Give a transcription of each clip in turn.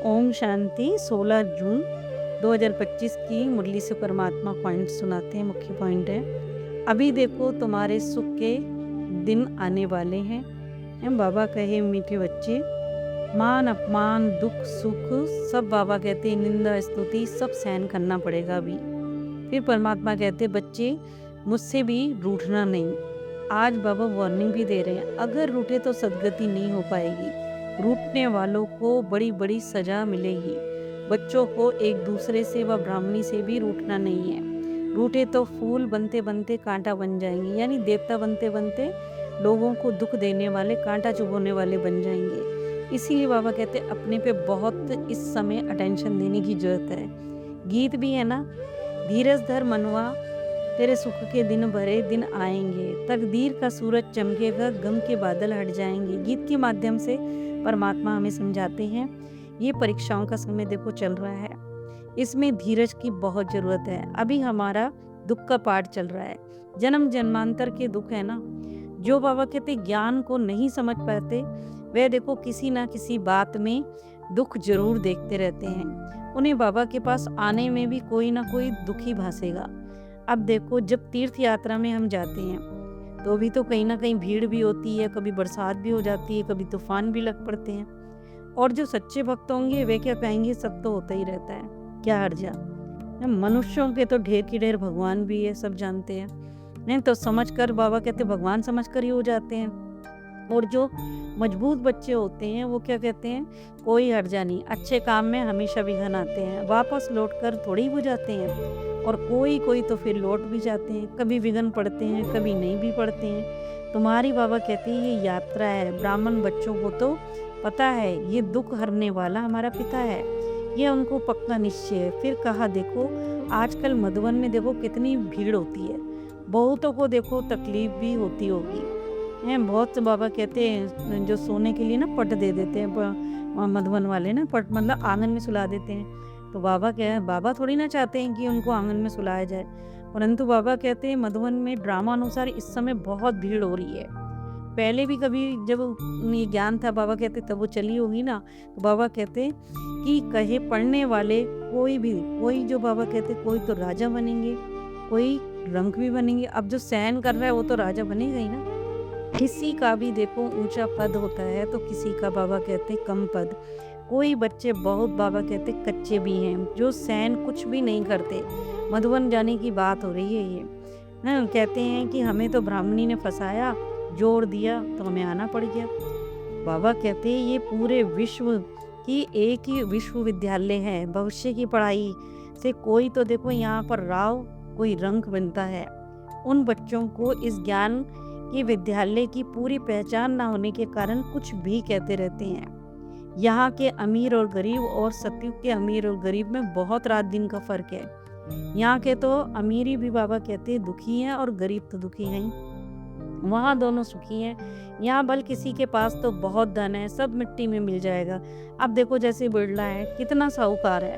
ओम शांति। 16 जून 2025 की मुरली से परमात्मा पॉइंट सुनाते हैं। मुख्य पॉइंट है, अभी देखो तुम्हारे सुख के दिन आने वाले हैं। बाबा कहे मीठे बच्चे, मान अपमान दुख सुख सब बाबा कहते हैं, निंदा स्तुति सब सहन करना पड़ेगा अभी। फिर परमात्मा कहते बच्चे मुझसे भी रूठना नहीं। आज बाबा वार्निंग भी दे रहे हैं, अगर रूठे तो सदगति नहीं हो पाएगी। रूठने वालों को बड़ी बड़ी सजा मिलेगी। बच्चों को एक दूसरे से व ब्राह्मणी से भी रूठना नहीं है। रूठे तो फूल बनते बनते कांटा बन जाएंगे, यानी देवता बनते बनते लोगों को दुख देने वाले, कांटा चुभोने वाले बन जाएंगे। इसीलिए बाबा कहते अपने पे बहुत इस समय अटेंशन देने की जरूरत है। गीत भी है ना, धीरज धर मनवा तेरे सुख के दिन भरे दिन आएंगे, तकदीर का सूरज चमकेगा, गम के बादल हट जाएंगे। गीत के माध्यम से परमात्मा हमें समझाते हैं। ये परीक्षाओं का समय देखो चल रहा है, इसमें धीरज की बहुत जरूरत है। अभी हमारा दुख का पाठ चल रहा है, जन्म जन्मांतर के दुख है ना। जो बाबा कहते ज्ञान को नहीं समझ पाते वे देखो किसी ना किसी बात में दुख जरूर देखते रहते हैं। उन्हें बाबा के पास आने में भी कोई ना कोई दुख ही भासेगा। अब देखो जब तीर्थ यात्रा में हम जाते हैं तो भी तो कहीं ना कहीं भीड़ भी होती है, कभी बरसात भी हो जाती है, कभी तूफान भी लग पड़ते हैं। और जो सच्चे भक्त होंगे वे क्या कहेंगे, सब तो होता ही रहता है, क्या हर्जा। मनुष्यों के तो ढेर की ढेर भगवान भी है, सब जानते हैं। नहीं तो समझकर बाबा कहते भगवान समझकर ही हो जाते हैं। और जो मजबूत बच्चे होते हैं वो क्या कहते हैं, कोई हर्जा नहीं, अच्छे काम में हमेशा विघ्न आते हैं, वापस लौटकर थोड़ी हो जाते हैं। और कोई तो फिर लौट भी जाते हैं, कभी विघ्न पड़ते हैं, कभी नहीं भी पड़ते हैं। तुम्हारी बाबा कहते हैं ये यात्रा है। ब्राह्मण बच्चों को तो पता है ये दुख हरने वाला हमारा पिता है, ये उनको पक्का निश्चय है। फिर कहा देखो आजकल मधुबन में देखो कितनी भीड़ होती है, बहुतों को देखो तकलीफ भी होती होगी। बहुत बाबा कहते हैं जो सोने के लिए ना पट दे देते हैं मधुबन वाले ना, पट मतलब आंगन में सुला देते हैं। तो बाबा क्या है, बाबा थोड़ी ना चाहते हैं कि उनको आंगन में सुलाया जाए, परंतु बाबा कहते हैं मधुबन में ड्रामा अनुसार इस समय बहुत भीड़ हो रही है। पहले भी कभी जब ये ज्ञान था बाबा कहते तब वो चली होगी ना। तो बाबा कहते कि कहे पढ़ने वाले कोई जो बाबा कहते कोई तो राजा बनेंगे, कोई रंक भी बनेंगे। अब जो सहन कर रहा है वो तो राजा बनेगा ही ना। किसी का भी देखो ऊंचा पद होता है तो किसी का बाबा कहते कम पद। कोई बच्चे बहुत बाबा कहते कच्चे भी हैं जो सहन कुछ भी नहीं करते। मधुबन जाने की बात हो रही है ये ना। कहते हैं कि हमें तो ब्राह्मणी ने फंसाया, जोर दिया तो हमें आना पड़ गया। बाबा कहते हैं ये पूरे विश्व की एक ही विश्वविद्यालय है। भविष्य की पढ़ाई से कोई तो देखो यहाँ पर राव, कोई रंक बनता है। उन बच्चों को इस ज्ञान कि विद्यालय की पूरी पहचान ना होने के कारण कुछ भी कहते रहते हैं। यहाँ के अमीर और गरीब और सतयुग के अमीर और गरीब में बहुत रात दिन का फर्क है। यहाँ के तो अमीरी भी बाबा कहते हैं दुखी हैं और गरीब तो दुखी हैं, वहाँ दोनों सुखी हैं। यहाँ बल किसी के पास तो बहुत धन है, सब मिट्टी में मिल जाएगा। अब देखो जैसे बिरला है, कितना साहूकार है,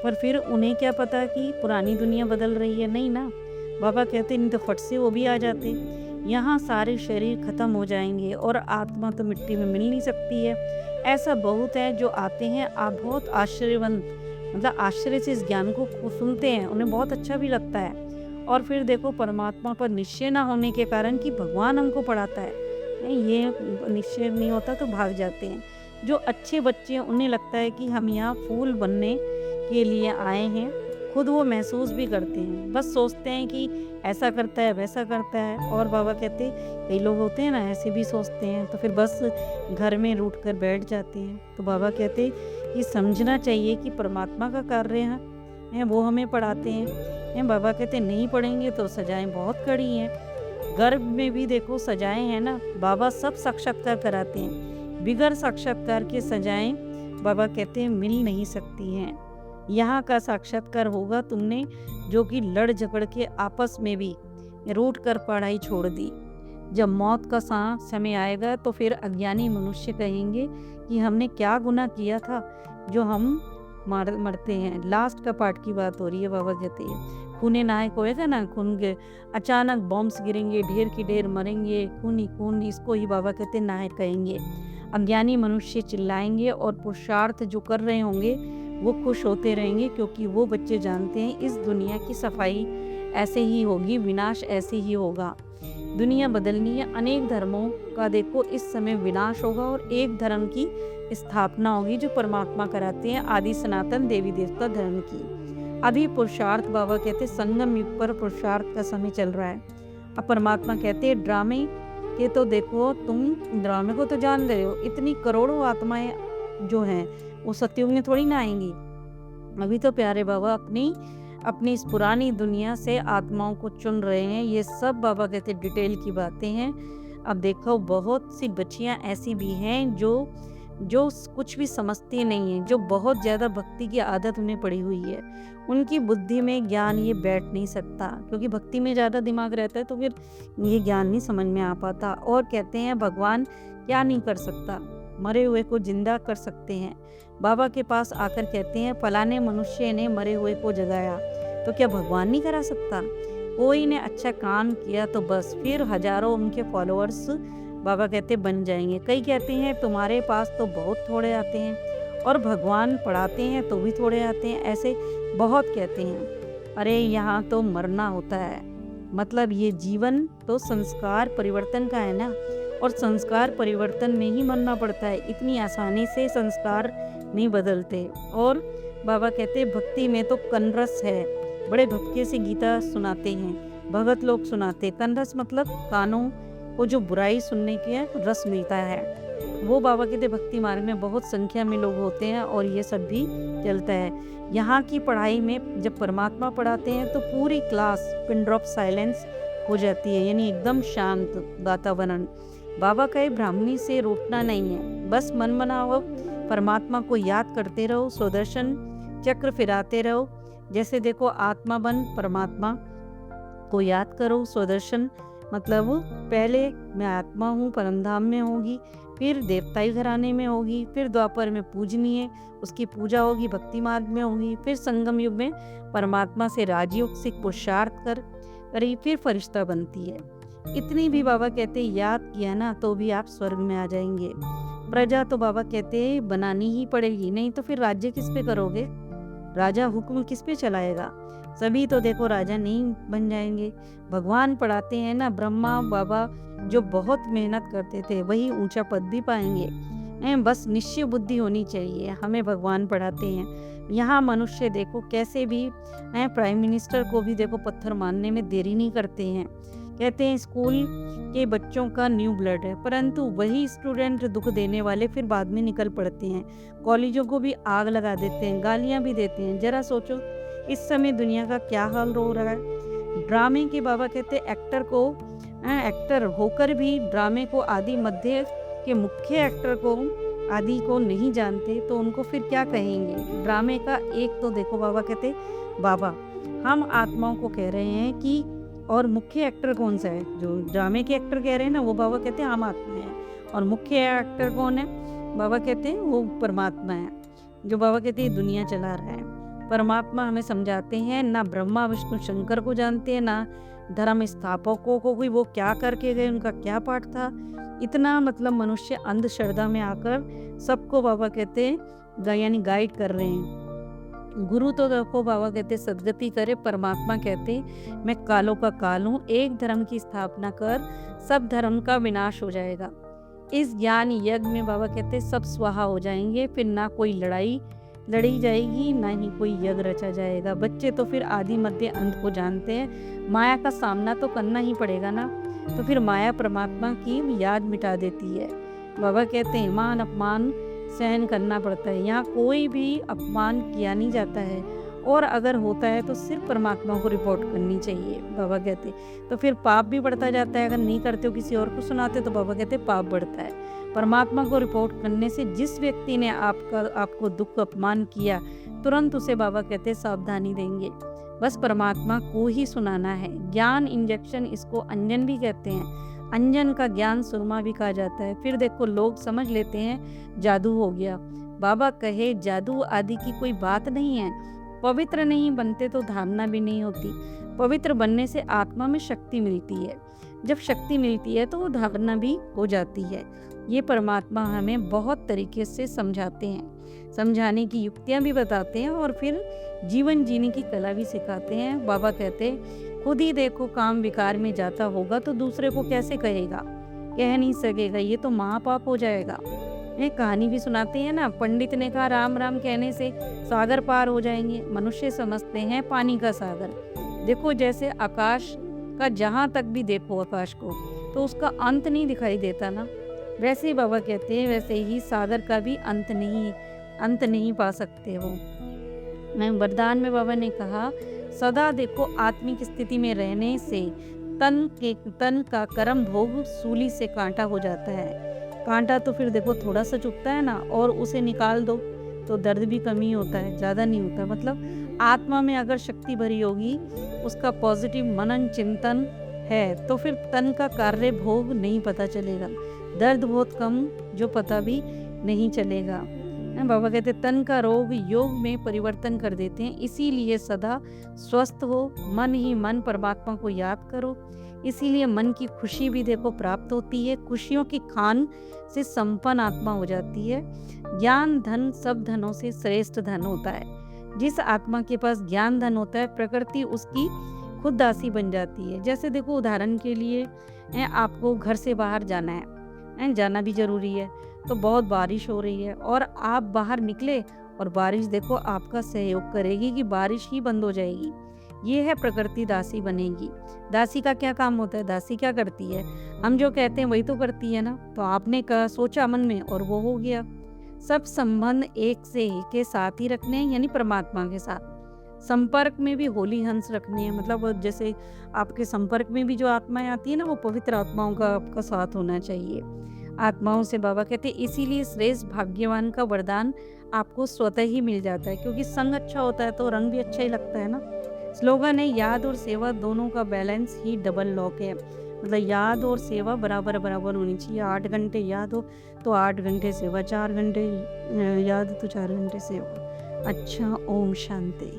पर फिर उन्हें क्या पता कि पुरानी दुनिया बदल रही है, नहीं ना। बाबा कहते नहीं तो फट से वो भी आ जाते। यहाँ सारे शरीर खत्म हो जाएंगे और आत्मा तो मिट्टी में मिल नहीं सकती है। ऐसा बहुत है जो आते हैं, आप बहुत आश्चर्यवंत, मतलब आश्चर्य से इस ज्ञान को सुनते हैं, उन्हें बहुत अच्छा भी लगता है। और फिर देखो परमात्मा पर निश्चय ना होने के कारण कि भगवान हमको पढ़ाता है, ये निश्चय नहीं होता तो भाग जाते हैं। जो अच्छे बच्चे हैं उन्हें लगता है कि हम यहाँ फूल बनने के लिए आए हैं, खुद वो महसूस भी करते हैं, बस सोचते हैं कि ऐसा करता है वैसा करता है। और बाबा कहते कई लोग होते हैं ना ऐसे भी सोचते हैं, तो फिर बस घर में रूठ कर बैठ जाते हैं। तो बाबा कहते कि समझना चाहिए कि परमात्मा का कार्य है, वो हमें पढ़ाते हैं। बाबा कहते नहीं पढ़ेंगे तो सजाएं बहुत कड़ी हैं। गर्भ में भी देखो सजाएं हैं ना, बाबा सब साक्षात्कार कराते हैं। बिगड़ साक्षात्कार के सजाएं बाबा कहते हैं मिल नहीं सकती हैं। यहाँ का साक्षात्कार होगा तुमने जो कि लड़ झगड़ के आपस में भी रूठ कर पढ़ाई छोड़ दी। जब मौत का समय आएगा तो फिर अज्ञानी मनुष्य कहेंगे कि हमने क्या गुनाह किया था जो हम मरते हैं। लास्ट का पार्ट की बात हो रही है। बाबा कहते हैं खूने नायक होएगा ना, खून के अचानक बॉम्ब्स गिरेंगे, ढेर की ढेर मरेंगे, खून ही खून, इसको ही बाबा कहते नायक कहेंगे। अज्ञानी मनुष्य चिल्लाएंगे और पुरुषार्थ जो कर रहे होंगे वो खुश होते रहेंगे, क्योंकि वो बच्चे जानते हैं इस दुनिया की सफाई ऐसे ही होगी, विनाश ऐसे ही होगा। दुनिया बदलनी है, अनेक धर्मों का देखो इस समय विनाश होगा और एक धर्म की स्थापना होगी जो परमात्मा कराते हैं, आदि सनातन देवी देवता धर्म की। अभी पुरुषार्थ, बाबा कहते संगम युग पर पुरुषार्थ का समय चल रहा है। अब परमात्मा कहते हैं ड्रामे के तो देखो, तुम ड्रामे को तो जान रहे हो, इतनी करोड़ों आत्माएं जो हैं वो सतयुग में थोड़ी ना आएंगी। अभी तो प्यारे बाबा अपनी इस पुरानी दुनिया से आत्माओं को चुन रहे हैं। ये सब बाबा कहते डिटेल की बातें हैं। अब देखो बहुत सी बच्चियां ऐसी भी हैं जो कुछ भी समझती नहीं है, जो बहुत ज़्यादा भक्ति की आदत उन्हें पड़ी हुई है। उनकी बुद्धि में ज्ञान ये बैठ नहीं सकता, क्योंकि भक्ति में ज़्यादा दिमाग रहता है तो फिर ये ज्ञान नहीं समझ में आ पाता। और कहते हैं भगवान क्या नहीं कर सकता, मरे हुए को जिंदा कर सकते हैं। बाबा के पास आकर कहते हैं फलाने मनुष्य ने मरे हुए को जगाया, तो क्या भगवान नहीं करा सकता? कोई ने अच्छा काम किया तो बस फिर हजारों उनके फॉलोअर्स बाबा कहते बन जाएंगे। कई कहते हैं तुम्हारे पास तो बहुत थोड़े आते हैं, और भगवान पढ़ाते हैं तो भी थोड़े आते हैं, ऐसे बहुत कहते हैं। अरे यहाँ तो मरना होता है, मतलब ये जीवन तो संस्कार परिवर्तन का है ना, और संस्कार परिवर्तन में ही मरना पड़ता है। इतनी आसानी से संस्कार नहीं बदलते। और बाबा कहते भक्ति में तो कनरस है, बड़े भक्ति से गीता सुनाते हैं, भगत लोग सुनाते। कनरस मतलब कानों को जो बुराई सुनने के रस मिलता है, वो बाबा कहते भक्ति मार्ग में बहुत संख्या में लोग होते हैं और ये सब भी चलता है। यहाँ की पढ़ाई में जब परमात्मा पढ़ाते हैं तो पूरी क्लास पिन ड्रॉप साइलेंस हो जाती है, यानी एकदम शांत वातावरण। बाबा कहे ब्राह्मणी से रोटना नहीं है, बस मन बनाओ, परमात्मा को याद करते रहो, सुदर्शन चक्र फिराते रहो। जैसे देखो आत्मा बन परमात्मा को याद करो, सुदर्शन मतलब पहले मैं आत्मा हूँ परमधाम में होगी, फिर देवताई घराने में होगी, फिर द्वापर में पूजनीय उसकी पूजा होगी, भक्ति मार्ग में होगी, फिर संगम युग में परमात्मा से राजयोग से पुरुषार्थ करी, फिर फरिश्ता बनती है। इतनी भी बाबा कहते याद किया ना तो भी आप स्वर्ग में आ जाएंगे। प्रजा तो बाबा कहते बनानी ही पड़ेगी, नहीं तो फिर राज्य किस पे करोगे, राजा हुक्म किस पे चलाएगा? सभी तो देखो राजा नहीं बन जाएंगे। भगवान पढ़ाते हैं ना, ब्रह्मा बाबा जो बहुत मेहनत करते थे वही ऊंचा पद भी पाएंगे। बस निश्चय बुद्धि होनी चाहिए, हमें भगवान पढ़ाते हैं। यहाँ मनुष्य देखो कैसे भी प्राइम मिनिस्टर को भी देखो पत्थर मारने में देरी नहीं करते हैं। कहते हैं स्कूल के बच्चों का न्यू ब्लड है, परंतु वही स्टूडेंट दुख देने वाले फिर बाद में निकल पड़ते हैं, कॉलेजों को भी आग लगा देते हैं, गालियां भी देते हैं। जरा सोचो इस समय दुनिया का क्या हाल हो रहा है। ड्रामे के बाबा कहते एक्टर होकर भी ड्रामे को आदि मध्य के मुख्य एक्टर को आदि को नहीं जानते तो उनको फिर क्या कहेंगे। ड्रामे का एक तो देखो बाबा कहते बाबा हम आत्माओं को कह रहे हैं कि, और मुख्य एक्टर कौन सा है? जो ड्रामे के एक्टर कह रहे हैं ना वो बाबा कहते हैं हम आत्मा हैं, और मुख्य एक्टर कौन है? बाबा कहते हैं वो परमात्मा है, जो बाबा कहते हैं दुनिया चला रहा है। परमात्मा हमें समझाते हैं ना ब्रह्मा विष्णु शंकर को जानते हैं, ना धर्म स्थापकों को कोई वो क्या करके गए, उनका क्या पाठ था। इतना मतलब मनुष्य अंधश्रद्धा में आकर सबको बाबा कहते हैं यानी गाइड कर रहे हैं। गुरु तो देखो बाबा कहते सदगति करे, परमात्मा कहते मैं कालों का काल हूँ, एक धर्म की स्थापना कर सब धर्म का विनाश हो जाएगा। इस ज्ञान यज्ञ में बाबा कहते सब स्वाहा हो जाएंगे, फिर ना कोई लड़ाई लड़ी जाएगी ना ही कोई यज्ञ रचा जाएगा। बच्चे तो फिर आदि मध्य अंत को जानते हैं, माया का सामना तो करना ही पड़ेगा ना, तो फिर माया परमात्मा की याद मिटा देती है। बाबा कहते हैं मान अपमान सहन करना पड़ता है, यहाँ कोई भी अपमान किया नहीं जाता है, और अगर होता है तो सिर्फ परमात्मा को रिपोर्ट करनी चाहिए। बाबा कहते तो फिर पाप भी बढ़ता जाता है, अगर नहीं करते हो किसी और को सुनाते तो बाबा कहते पाप बढ़ता है। परमात्मा को रिपोर्ट करने से जिस व्यक्ति ने आपको दुख अपमान किया तुरंत उसे बाबा कहते सावधानी देंगे, बस परमात्मा को ही सुनाना है। ज्ञान इंजेक्शन, इसको अंजन भी कहते हैं, अंजन का ज्ञान सुरमा भी कहा जाता है। फिर देखो लोग समझ लेते हैं जादू हो गया। बाबा कहे जादू आदि की कोई बात नहीं है, पवित्र नहीं बनते तो धारणा भी नहीं होती। पवित्र बनने से आत्मा में शक्ति मिलती है, जब शक्ति मिलती है तो वो धारणा भी हो जाती है। ये परमात्मा हमें बहुत तरीके से समझाते हैं, समझाने की युक्तियाँ भी बताते हैं और फिर जीवन जीने की कला भी सिखाते हैं। बाबा कहते हैं, खुद ही देखो काम विकार में जाता होगा तो दूसरे को कैसे कहेगा? कह नहीं सकेगा, ये तो महापाप हो जाएगा। ये कहानी भी सुनाते हैं ना, पंडित ने कहा राम राम कहने से सागर पार हो जाएंगे। मनुष्य समझते हैं पानी का सागर। देखो जैसे आकाश का जहाँ तक भी देखो आकाश को तो उसका अंत नहीं दिखाई देता ना, वैसे ही बाबा कहते हैं वैसे ही सागर का भी अंत नहीं पा सकते हो। मैं वरदान में बाबा ने कहा सदा देखो आत्मिक स्थिति में रहने से तन का कर्म भोग सूली से कांटा हो जाता है। कांटा तो फिर देखो थोड़ा सा चुभता है ना, और उसे निकाल दो तो दर्द भी कम ही होता है, ज़्यादा नहीं होता। मतलब आत्मा में अगर शक्ति भरी होगी, उसका पॉजिटिव मनन चिंतन है तो फिर तन का कार्य भोग नहीं पता चलेगा, दर्द बहुत कम जो पता भी नहीं चलेगा। बाबा कहते तन का रोग योग में परिवर्तन कर देते हैं, इसीलिए सदा स्वस्थ हो, मन ही मन परमात्मा को याद करो। इसीलिए मन की खुशी भी देखो प्राप्त होती है, खुशियों की खान से संपन्न आत्मा हो जाती है। ज्ञान धन सब धनों से श्रेष्ठ धन होता है। जिस आत्मा के पास ज्ञान धन होता है, प्रकृति उसकी खुद दासी बन जाती है। जैसे देखो उदाहरण के लिए आपको घर से बाहर जाना है, जाना भी जरूरी है, तो बहुत बारिश हो रही है और आप बाहर निकले और बारिश देखो आपका सहयोग करेगी कि बारिश ही बंद हो जाएगी। ये है प्रकृति दासी बनेगी। दासी का क्या काम होता है? दासी क्या करती है? हम जो कहते हैं वही तो करती है ना। तो आपने सोचा मन में और वो हो गया। सब संबंध एक से एक के साथ ही रखने हैं, यानी परमात्मा के साथ। संपर्क में भी होली हंस रखने हैं, मतलब जैसे आपके संपर्क में भी जो आत्माएं आती है ना, वो पवित्र आत्माओं का आपका साथ होना चाहिए। आत्माओं से बाबा कहते हैं इसीलिए श्रेष्ठ भाग्यवान का वरदान आपको स्वतः ही मिल जाता है, क्योंकि संग अच्छा होता है तो रंग भी अच्छा ही लगता है ना। स्लोगन है याद और सेवा दोनों का बैलेंस ही डबल लॉक है। मतलब याद और सेवा बराबर बराबर होनी चाहिए। 8 घंटे याद हो तो 8 घंटे सेवा, 4 घंटे याद तो 4 घंटे सेवा। अच्छा, ओम शांति।